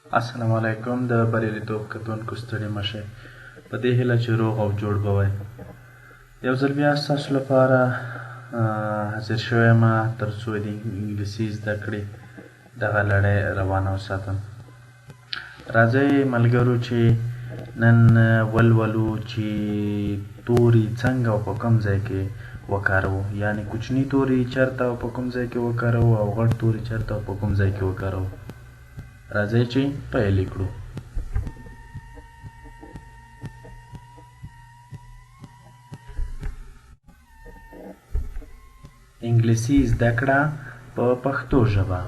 السلام علیکم. د برياليتوب کتونکو ستړي مشه. په دې هیله چې روغ او جوړ به وئ. یو ځل بیا ستاسو لپاره حاضر شوی یم تر څو د انګلیسي زده کړې دغه لړۍ روانه وساتم. راځئ ملګرو چې نن ولولو چې توري څنګه او په کوم ځای کې وکاروو، یعنې کوچني توري چېرته او په کوم ځای کې وکاروو او غټ توري چېرته او په کوم ځای کې وکاروو. راځئ چې پیل یې کړو. انګلیسي زده کړه په پښتو ژبه.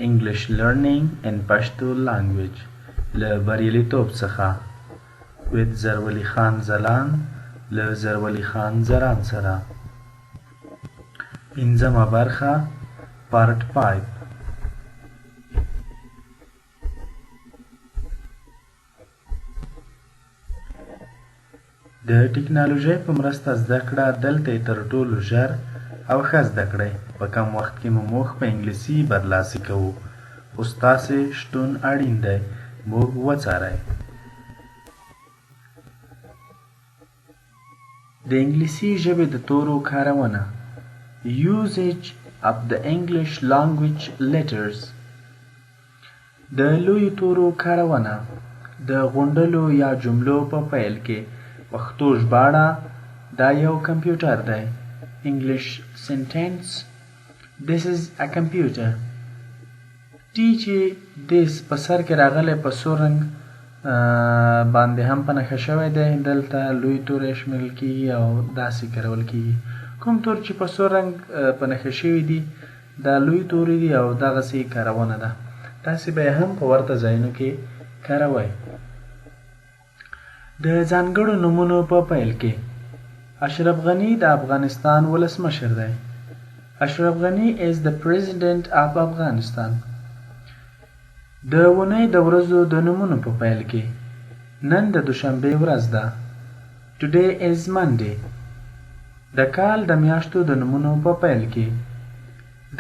English learning in Pashto language له برياليتوب څخه with زرولی خان زلان له زرولی خان زران سره. پنځمه برخه پارت 5. د ټکنالوژۍ په مرسته زده کړه دلته تر ټولو ژر او ښه زده کړئ. په کم وخت کې مو موږ په انګلیسي برلاسي کوو، خو ستاسې شتون اړین دی. موږ وڅارئ. د انګلیسي ژبې د تورو کارونه. Usage of the English language letters. د لویو تورو کارونه. د غونډلو یا جملو په پیل کې پښتو ژباړه دا یو کمپیوټر دی. English sentence. This is a computer. ټي چې دیس په سر کې راغلی په سور رنګ باندې هم په نښه شوی دی. دلته لوی توری شمیرل کېږي او داسې کارول کېږي. کوم تور چې په سور رنګ په نښه شوي دي دا لوی توري دي او دغسې کارونه ده. تاسې به یې هم په ورته ځایونو کې کاروئ. د ځانګړو نومونو په پیل کې. اشرف غني د افغانستان ولسمشر دی. اشرف غني is the president of Afghanistan. د اونۍ د ورځو د نومونو په پیل کې. نن د دوشنبې ورځ ده. Today is Monday. د کال د میاشتو د نومونو په پیل کې.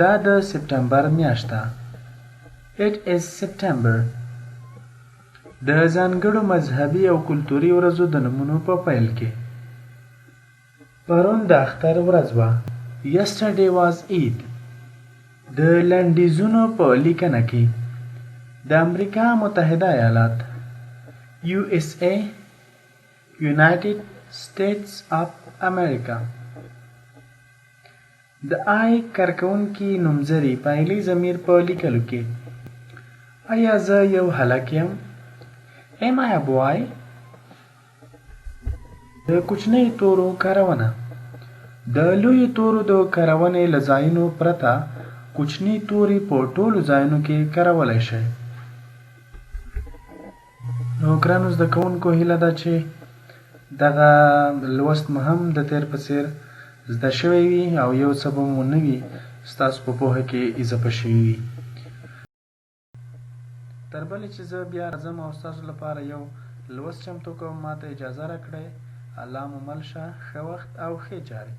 دا د سپټمبر میاشت ده. It is September. د ځانګړو مذهبي او کلتوري ورځو د نومونو په پیل کې. پرون د اختر ورځ وه. Yesterday was Eid. د لنډیزونو په لیکنه کې. د امریکا متحده ایالات USA United States of America. د آی کارکوونکي نومځري فعلي ضمیر په لیکلو کې. آیا زه یو هلک یم؟ Am I a boy? د کوچنۍ تورو کارونه. د لویو تورو د کارونې له ځایونو پرته کوچني توري په ټولو ځایونو کې کارولی شئ. نو ګرانو زده کوونکو هیله ده چې دغه لوست مو هم د تیر په څیر زده شوی وي او یو څه به مو نه وي ستاسو په پوهه کې اضافه شوي وي. تر بلې چې زه بیا راځم او ستاسو لپاره یو لوست چمتو کوم، ماته اجازه راکړئ. الله مو مل شه. ښه وخت او ښې چارې.